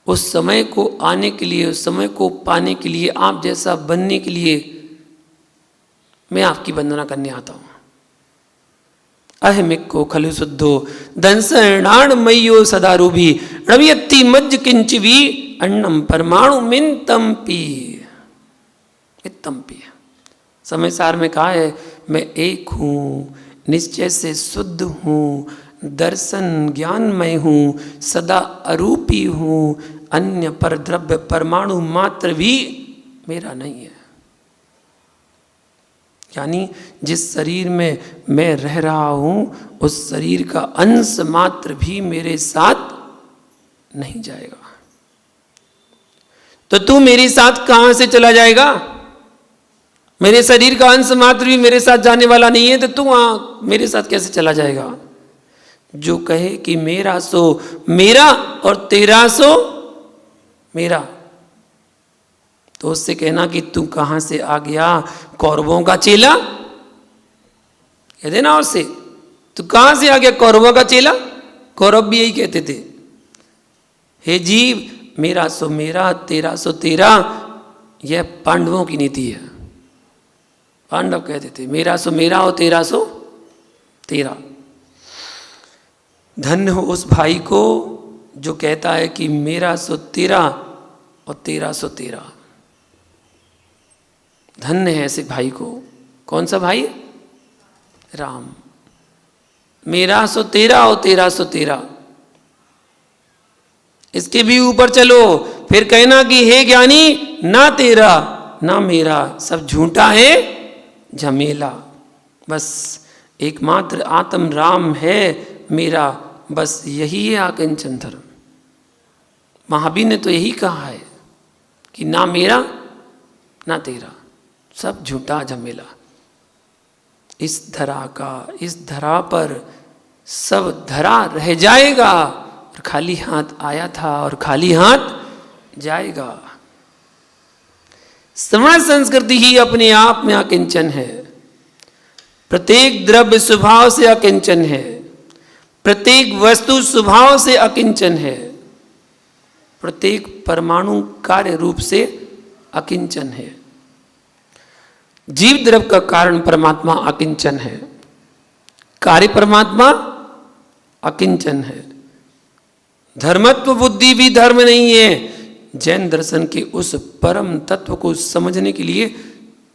उस समय को आने के लिए, उस समय को पाने के लिए, आप जैसा बनने के लिए मैं आपकी वंदना करने आता हूं। अहमिको खलु शुद्धो दंसणाण मय्यो सदारूभी रवियत्ति मज्ज किंचवी अन्नम परमाणु मिन तंपी। तंपी समय सार में कहा है, मैं एक हूं, निश्चय से शुद्ध हूं, दर्शन ज्ञानमय हूं, सदा अरूपी हूं, अन्य पर द्रव्य परमाणु मात्र भी मेरा नहीं है। यानी जिस शरीर में मैं रह रहा हूं उस शरीर का अंश मात्र भी मेरे साथ नहीं जाएगा। तो तू मेरे साथ कहां से चला जाएगा? मेरे शरीर का अंश मात्र भी मेरे साथ जाने वाला नहीं है, तो तू मेरे साथ कैसे चला जाएगा? जो कहे कि मेरा सो मेरा और तेरा सो मेरा, तो उससे कहना कि तू कहां से आ गया? कौरवों का चेला कह देना। और से तू कहां से आ गया? कौरवों का चेला। कौरव भी यही कहते थे, हे जीव, मेरा सो मेरा, तेरा सो तेरा। यह पांडवों की नीति है। पांडव कहते थे मेरा सो मेरा और तेरा सो तेरा। धन्य हो उस भाई को जो कहता है कि मेरा सो तेरा और तेरा सो तेरा। धन्य है ऐसे भाई को। कौन सा भाई? राम। मेरा सो तेरा और तेरा सो तेरा। इसके भी ऊपर चलो, फिर कहना कि हे ज्ञानी, ना तेरा ना मेरा, सब झूठा है झमेला। बस एकमात्र आत्म राम है मेरा, बस यही है अकिंचन धर्म। महावीर ने तो यही कहा है कि ना मेरा ना तेरा, सब झूठा झमेला। इस धरा पर सब धरा रह जाएगा, और खाली हाथ आया था और खाली हाथ जाएगा। श्रवण संस्कृति ही अपने आप में अकिंचन है। प्रत्येक द्रव्य स्वभाव से अकिंचन है, प्रत्येक वस्तु स्वभाव से अकिंचन है, प्रत्येक परमाणु कार्य रूप से अकिंचन है। जीव द्रव्य का कारण परमात्मा अकिंचन है, कार्य परमात्मा अकिंचन है। धर्मत्व बुद्धि भी धर्म नहीं है। जैन दर्शन के उस परम तत्व को समझने के लिए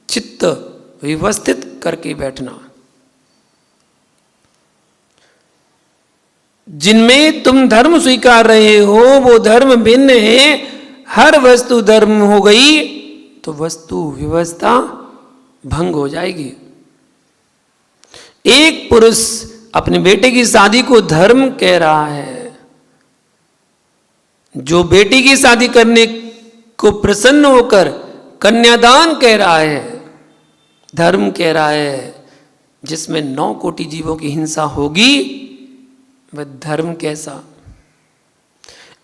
चित्त व्यवस्थित करके बैठना। जिनमें तुम धर्म स्वीकार रहे हो वो धर्म भिन्न है। हर वस्तु धर्म हो गई तो वस्तु व्यवस्था भंग हो जाएगी। एक पुरुष अपने बेटे की शादी को धर्म कह रहा है, जो बेटी की शादी करने को प्रसन्न होकर कन्यादान कह रहा है, धर्म कह रहा है। जिसमें 9 कोटि जीवों की हिंसा होगी वह धर्म कैसा।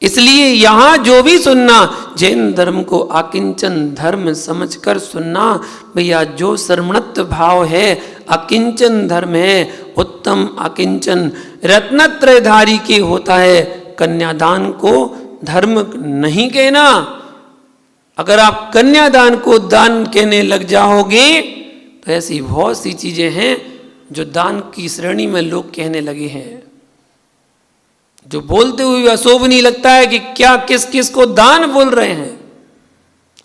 इसलिए यहां जो भी सुनना, जैन धर्म को अकिंचन धर्म समझकर सुनना। भैया जो सर्वणत्व भाव है अकिंचन धर्म है। उत्तम अकिंचन रत्नत्रयधारी के होता है। कन्यादान को धर्म नहीं कहना। अगर आप कन्यादान को दान कहने लग जाओगे तो ऐसी बहुत सी चीजें हैं जो दान की श्रेणी में लोग कहने लगे हैं, जो बोलते हुए अशोभ नहीं लगता है कि क्या किस किस को दान बोल रहे हैं।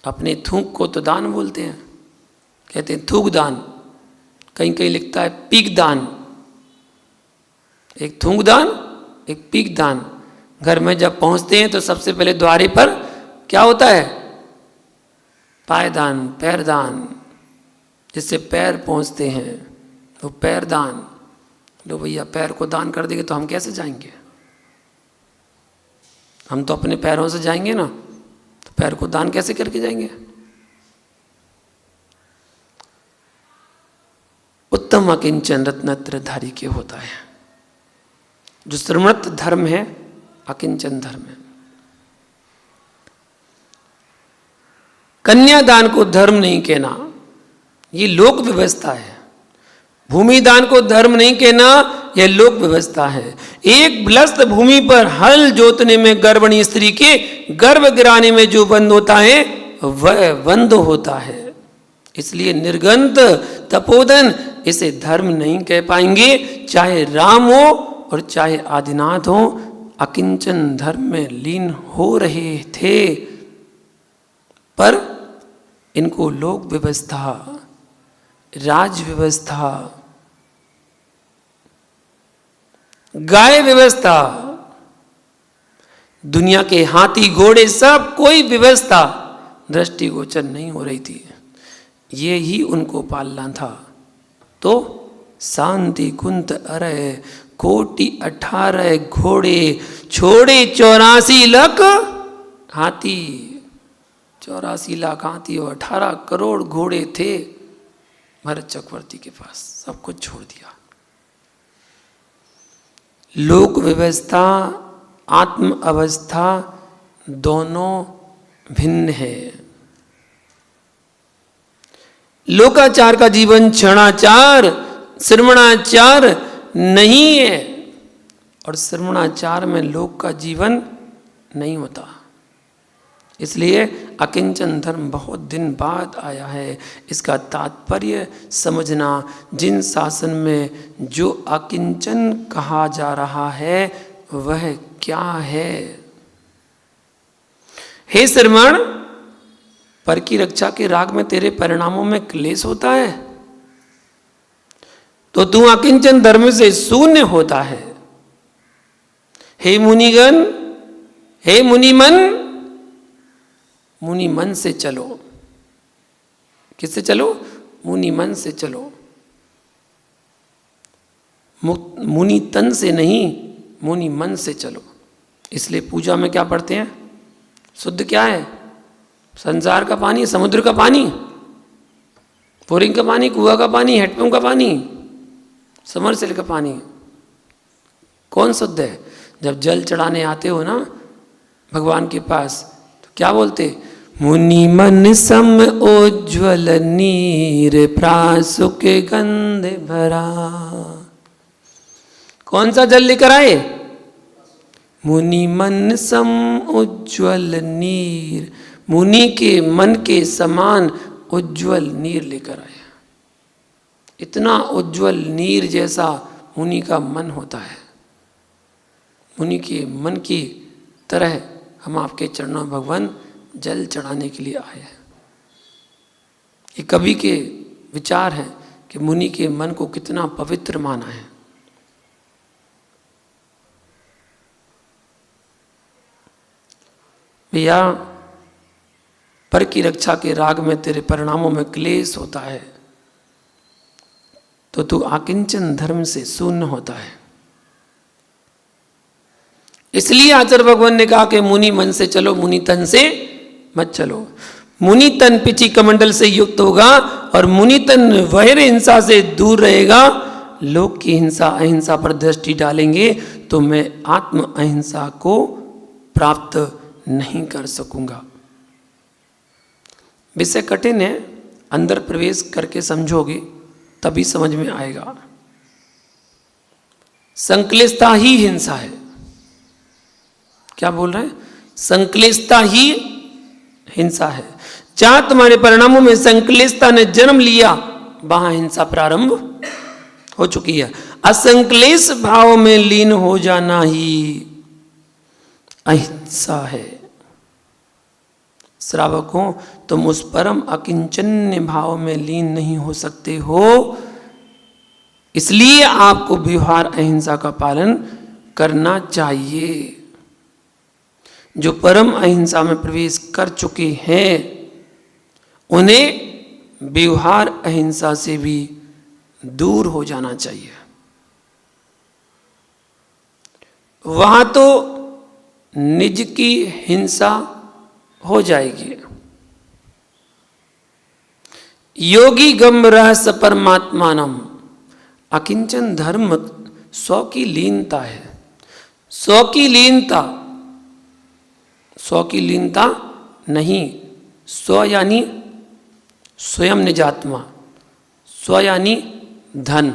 अपने थूक को तो दान बोलते हैं, कहते हैं थूक दान, कहीं कहीं लिखता है पीक दान। एक थूक दान, एक पीक दान। घर में जब पहुंचते हैं तो सबसे पहले द्वारे पर क्या होता है? पायदान, पैरदान, जिससे पैर पहुंचते हैं वो पैरदान। लो भैया पैर को दान कर देंगे तो हम कैसे जाएंगे? हम तो अपने पैरों से जाएंगे ना, तो पैर को दान कैसे करके जाएंगे? उत्तम अकिंचन रत्नत्रयधारी के होता है। जो श्रमणत्व धर्म है अकिंचन धर्म है। कन्यादान को धर्म नहीं कहना, ये लोक व्यवस्था है। भूमि दान को धर्म नहीं कहना, यह लोक व्यवस्था है। एक ब्लस्त भूमि पर हल जोतने में गर्भिणी स्त्री के गर्भ गिराने में जो बंद होता है वह बंद होता है। इसलिए निर्गंत तपोधन इसे धर्म नहीं कह पाएंगे, चाहे राम हो और चाहे आदिनाथ हो। अकिंचन धर्म में लीन हो रहे थे, पर इनको लोक व्यवस्था, राज व्यवस्था, गाय व्यवस्था, दुनिया के हाथी घोड़े सब कोई व्यवस्था दृष्टिगोचर नहीं हो रही थी। ये ही उनको पालना था। तो शांति कुंत अरय कोटि 18 घोड़े छोड़े 84 लाख हाथी। 84 लाख हाथी और 18 करोड़ घोड़े थे भरत चक्रवर्ती के पास। सब कुछ छोड़ दिया। लोक व्यवस्था आत्म अवस्था दोनों भिन्न है। लोकाचार का जीवन क्षणाचार श्रवणाचार नहीं है, और श्रवणाचार में लोक का जीवन नहीं होता। इसलिए अकिंचन धर्म बहुत दिन बाद आया है। इसका तात्पर्य समझना, जिन शासन में जो अकिंचन कहा जा रहा है वह क्या है। हे श्रवण, पर की रक्षा के राग में तेरे परिणामों में क्लेश होता है तो तू अकिंचन धर्म से शून्य होता है। हे मुनिगण, हे मुनिमन, मुनि मन से चलो। किससे चलो? मुनि मन से चलो, मुनि तन से नहीं, मुनि मन से चलो। इसलिए पूजा में क्या पढ़ते हैं? शुद्ध क्या है? संसार का पानी, समुद्र का पानी, बोरिंग का पानी, कुआं का पानी, हैंडपंप का पानी, समरसेल का पानी। कौन शुद्ध है? जब जल चढ़ाने आते हो ना भगवान के पास, तो क्या बोलते? मुनि मन सम उज्ज्वल नीर प्रासु के गंध भरा। कौन सा जल लेकर आए? मुनि मन सम उज्ज्वल नीर, मुनि के मन के समान उज्ज्वल नीर लेकर आए। इतना उज्ज्वल नीर जैसा मुनि का मन होता है। मुनि के मन की तरह हम आपके चरणों में भगवान जल चढ़ाने के लिए आए हैं। ये कवि के विचार हैं कि मुनि के मन को कितना पवित्र माना है। भैया, पर की रक्षा के राग में तेरे परिणामों में क्लेश होता है तो तू आकिंचन धर्म से शून्य होता है। इसलिए आचार्य भगवान ने कहा कि मुनि मन से चलो, मुनि तन से मत चलो। मुनि तन पिची कमंडल से युक्त होगा और मुनि तन वैर हिंसा से दूर रहेगा। लोक की हिंसा अहिंसा पर दृष्टि डालेंगे तो मैं आत्म अहिंसा को प्राप्त नहीं कर सकूंगा। विषय कठिन है, अंदर प्रवेश करके समझोगे तभी समझ में आएगा। संक्लिष्टता ही हिंसा है। क्या बोल रहे हैं? संक्लिष्टता ही हिंसा है। जहां तुम्हारे परिणामों में संक्लिष्टता ने जन्म लिया वहां हिंसा प्रारंभ हो चुकी है। असंक्लेश भाव में लीन हो जाना ही अहिंसा है। श्रावकों, तुम उस परम अकिंचन्य भाव में लीन नहीं हो सकते हो, इसलिए आपको व्यवहार अहिंसा का पालन करना चाहिए। जो परम अहिंसा में प्रवेश कर चुके हैं उन्हें व्यवहार अहिंसा से भी दूर हो जाना चाहिए। वहां तो निज की हिंसा हो जाएगी। योगी गम रहस्य परमात्मानम, अकिंचन धर्म स्व की लीनता है। स्व की लीनता, स्व की लीनता नहीं, स्व यानी स्वयं निजात्मा, स्व यानी धन।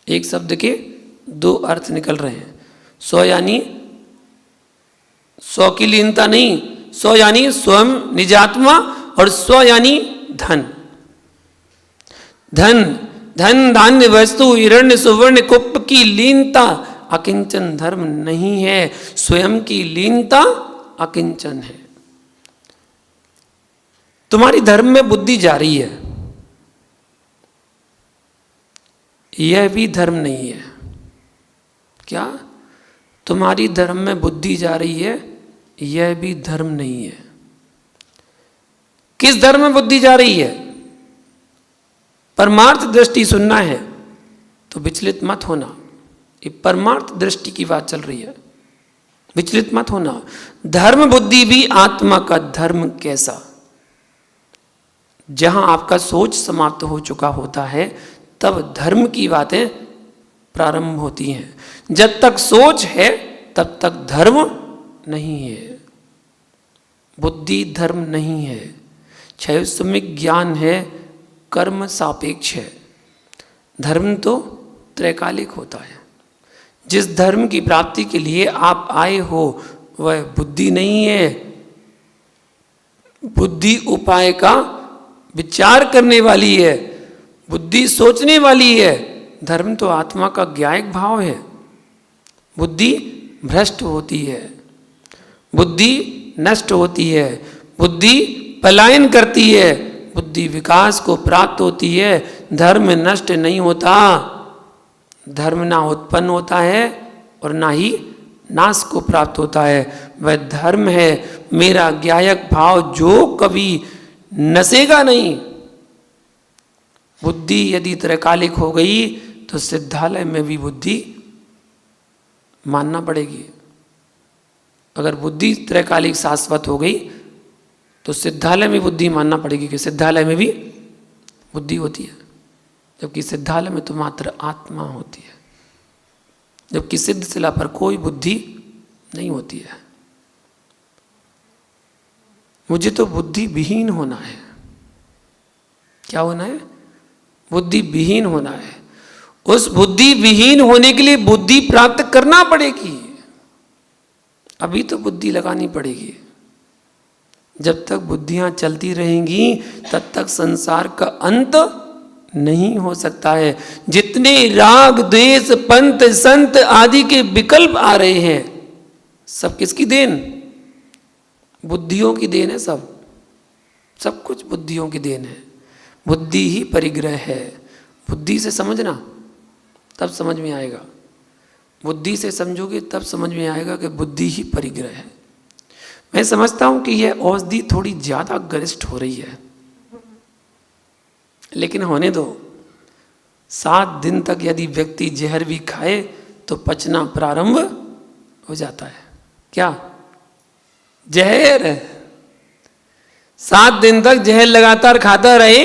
एक शब्द के दो अर्थ निकल रहे हैं। स्व यानी स्व की लीनता नहीं, स्व यानी स्वयं निजात्मा और स्व यानी धन। धन, धन धान्य वस्तु हिरण्य सुवर्ण कुप की लीनता अकिंचन धर्म नहीं है। स्वयं की लीनता अकिंचन है। तुम्हारी धर्म में बुद्धि जा रही है, यह भी धर्म नहीं है। क्या? तुम्हारी धर्म में बुद्धि जा रही है, यह भी धर्म नहीं है। किस धर्म में बुद्धि जा रही है? परमार्थ दृष्टि सुनना है तो विचलित मत होना। ये परमार्थ दृष्टि की बात चल रही है, विचलित मत होना। धर्म बुद्धि भी आत्मा का धर्म कैसा? जहां आपका सोच समाप्त हो चुका होता है तब धर्म की बातें प्रारंभ होती हैं। जब तक सोच है तब तक धर्म नहीं है, बुद्धि धर्म नहीं है। क्षयसमिक ज्ञान है, कर्म सापेक्ष है। धर्म तो त्रैकालिक होता है। जिस धर्म की प्राप्ति के लिए आप आए हो वह बुद्धि नहीं है। बुद्धि उपाय का विचार करने वाली है, बुद्धि सोचने वाली है। धर्म तो आत्मा का ज्ञायक भाव है। बुद्धि भ्रष्ट होती है, बुद्धि नष्ट होती है, बुद्धि पलायन करती है, बुद्धि विकास को प्राप्त होती है। धर्म नष्ट नहीं होता, धर्म ना उत्पन्न होता है और ना ही नाश को प्राप्त होता है, वह धर्म है। मेरा ज्ञायक भाव जो कभी नसेगा नहीं। बुद्धि यदि त्रैकालिक हो गई तो सिद्धालय में भी बुद्धि मानना पड़ेगी। अगर बुद्धि त्रैकालिक शाश्वत हो गई तो सिद्धालय में बुद्धि मानना पड़ेगी कि सिद्धालय में भी बुद्धि होती है, जबकि सिद्धालय में तो मात्र आत्मा होती है, जबकि सिद्ध शिला पर कोई बुद्धि नहीं होती है। मुझे तो बुद्धि विहीन होना है। क्या होना है? बुद्धि विहीन होना है। उस बुद्धि विहीन होने के लिए बुद्धि प्राप्त करना पड़ेगी। अभी तो बुद्धि लगानी पड़ेगी। जब तक बुद्धियां चलती रहेंगी तब तक संसार का अंत नहीं हो सकता है। जितने राग द्वेष पंथ संत आदि के विकल्प आ रहे हैं, सब किसकी देन? बुद्धियों की देन है। सब कुछ बुद्धियों की देन है। बुद्धि ही परिग्रह है। बुद्धि से समझना, तब समझ में आएगा। बुद्धि से समझोगे तब समझ में आएगा कि बुद्धि ही परिग्रह है। मैं समझता हूं कि यह औषधि थोड़ी ज्यादा गरिष्ठ हो रही है, लेकिन होने दो। 7 दिन तक यदि व्यक्ति जहर भी खाए तो पचना प्रारंभ हो जाता है। क्या? जहर 7 दिन तक जहर लगातार खाता रहे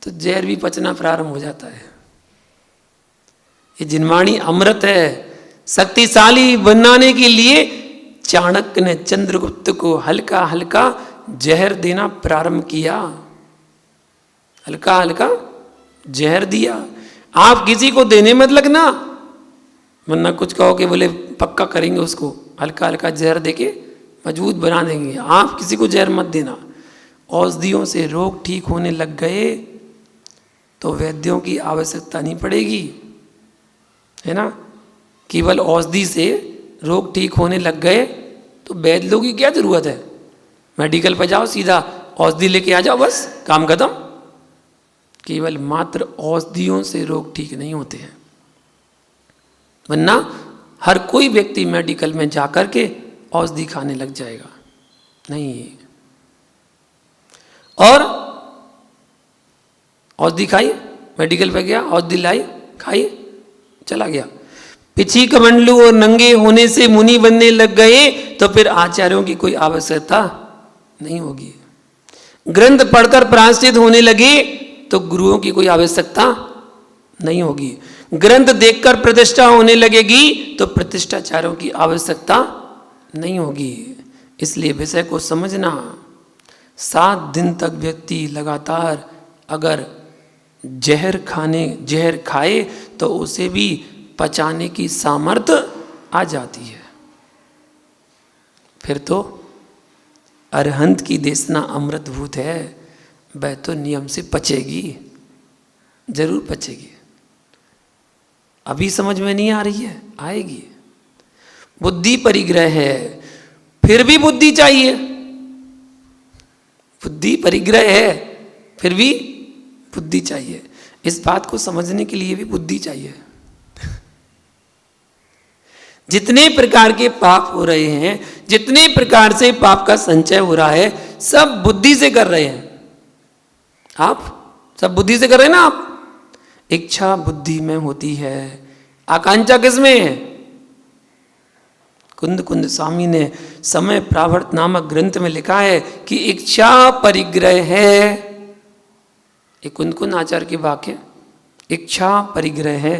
तो जहर भी पचना प्रारंभ हो जाता है। ये जिनवाणी अमृत है। शक्तिशाली बनाने के लिए चाणक्य ने चंद्रगुप्त को हल्का हल्का जहर देना प्रारंभ किया। हल्का हल्का जहर दिया। आप किसी को देने मत लगना, वरना कुछ कहो कि बोले पक्का करेंगे उसको, हल्का हल्का जहर देके मजबूत बना देंगे। आप किसी को जहर मत देना। औषधियों से रोग ठीक होने लग गए तो वैद्यों की आवश्यकता नहीं पड़ेगी, है ना। केवल औषधि से रोग ठीक होने लग गए तो वैद्य लोगों की क्या जरूरत है? मेडिकल पर जाओ, सीधा औषधि लेके आ जाओ, बस काम खत्म। केवल मात्र औषधियों से रोग ठीक नहीं होते हैं, वरना हर कोई व्यक्ति मेडिकल में जाकर के औषधि खाने लग जाएगा। नहीं। और औषधि खाई, मेडिकल पे गया, औषधि लाई, खाई, चला गया। पिछी कमंडलू और नंगे होने से मुनि बनने लग गए तो फिर आचार्यों की कोई आवश्यकता नहीं होगी। ग्रंथ पढ़कर प्रायश्चित होने लगे तो गुरुओं की कोई आवश्यकता नहीं होगी। ग्रंथ देखकर प्रतिष्ठा होने लगेगी तो प्रतिष्ठाचार्यों की आवश्यकता नहीं होगी। इसलिए विषय को समझना। 7 दिन तक व्यक्ति लगातार अगर जहर खाए तो उसे भी पचाने की सामर्थ्य आ जाती है। फिर तो अरहंत की देशना अमृतभूत है, वह तो नियम से पचेगी, जरूर पचेगी। अभी समझ में नहीं आ रही है, आएगी। बुद्धि परिग्रह है, फिर भी बुद्धि चाहिए। बुद्धि परिग्रह है, फिर भी बुद्धि चाहिए। इस बात को समझने के लिए भी बुद्धि चाहिए। जितने प्रकार के पाप हो रहे हैं, जितने प्रकार से पाप का संचय हो रहा है, सब बुद्धि से कर रहे हैं। आप सब बुद्धि से कर रहे हैं ना। आप इच्छा बुद्धि में होती है, आकांक्षा किसमें है? कुंद कुंद स्वामी ने समय प्रावर्त नामक ग्रंथ में लिखा है कि इच्छा परिग्रह है। ये कुंद कुंद आचार्य की वाक्य। इच्छा परिग्रह है।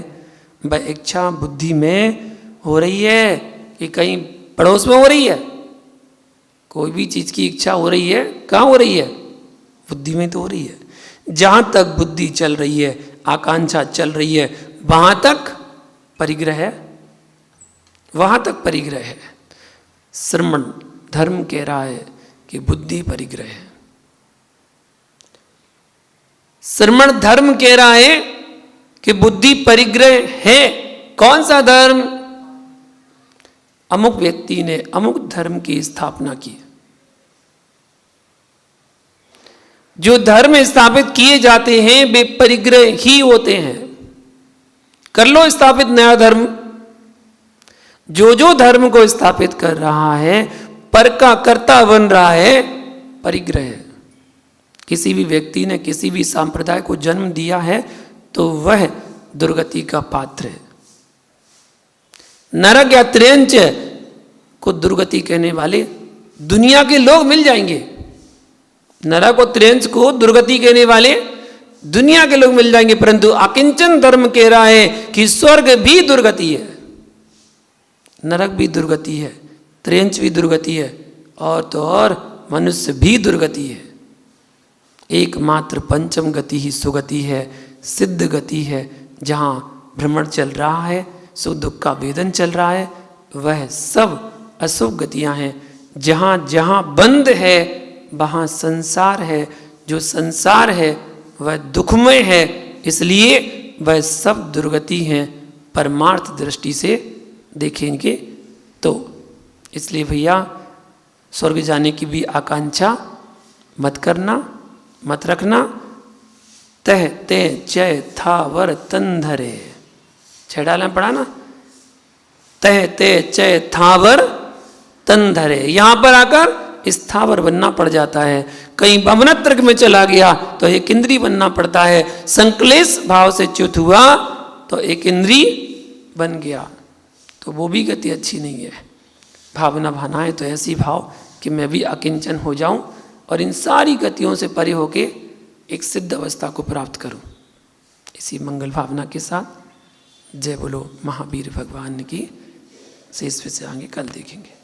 वह इच्छा बुद्धि में हो रही है कि कहीं पड़ोस में हो रही है? कोई भी चीज की इच्छा हो रही है, कहाँ हो रही है? बुद्धि में तो हो रही है। जहां तक बुद्धि चल रही है, आकांक्षा चल रही है, वहां तक परिग्रह है, वहां तक परिग्रह है। श्रमण धर्म कह रहा है कि बुद्धि परिग्रह है। श्रमण धर्म कह रहा है कि बुद्धि परिग्रह है। कौन सा धर्म? अमुक व्यक्ति ने अमुक धर्म की स्थापना की। जो धर्म स्थापित किए जाते हैं वे परिग्रह ही होते हैं। कर लो स्थापित नया धर्म। जो जो धर्म को स्थापित कर रहा है, पर का कर्ता बन रहा है, परिग्रह। किसी भी व्यक्ति ने किसी भी संप्रदाय को जन्म दिया है तो वह दुर्गति का पात्र है। नरक या त्रेंच को दुर्गति कहने वाले दुनिया के लोग मिल जाएंगे। नरक और त्रेंच को दुर्गति कहने वाले दुनिया के लोग मिल जाएंगे, परंतु अकिंचन धर्म कह रहा है कि स्वर्ग भी दुर्गति है, नरक भी दुर्गति है, त्रेंच भी दुर्गति है, और तो और मनुष्य भी दुर्गति है। एकमात्र पंचम गति ही सुगति है, सिद्ध गति है। जहाँ भ्रमण चल रहा है, सुख दुख का वेदन चल रहा है, वह सब अशुभ गतियाँ हैं। जहाँ जहाँ बंद है वहाँ संसार है, जो संसार है वह दुखमय है, इसलिए वह सब दुर्गति हैं परमार्थ दृष्टि से देखेंगे तो। इसलिए भैया स्वर्ग जाने की भी आकांक्षा मत करना, मत रखना। तह ते चय था वर तन धरे, छह डाला पड़ा ना, तह ते चय थावर तन धरे। यहाँ पर आकर स्थावर बनना पड़ जाता है। कहीं भवनत्रक में चला गया तो एक इंद्री बनना पड़ता है। संक्लेश भाव से च्युत हुआ तो एक इंद्री बन गया, तो वो भी गति अच्छी नहीं है। भावना भावनाएं तो ऐसी भाव कि मैं भी अकिंचन हो जाऊं और इन सारी गतियों से परे होके एक सिद्ध अवस्था को प्राप्त करूं। इसी मंगल भावना के साथ जय बोलो महावीर भगवान की। शेष विषय आगे कल देखेंगे।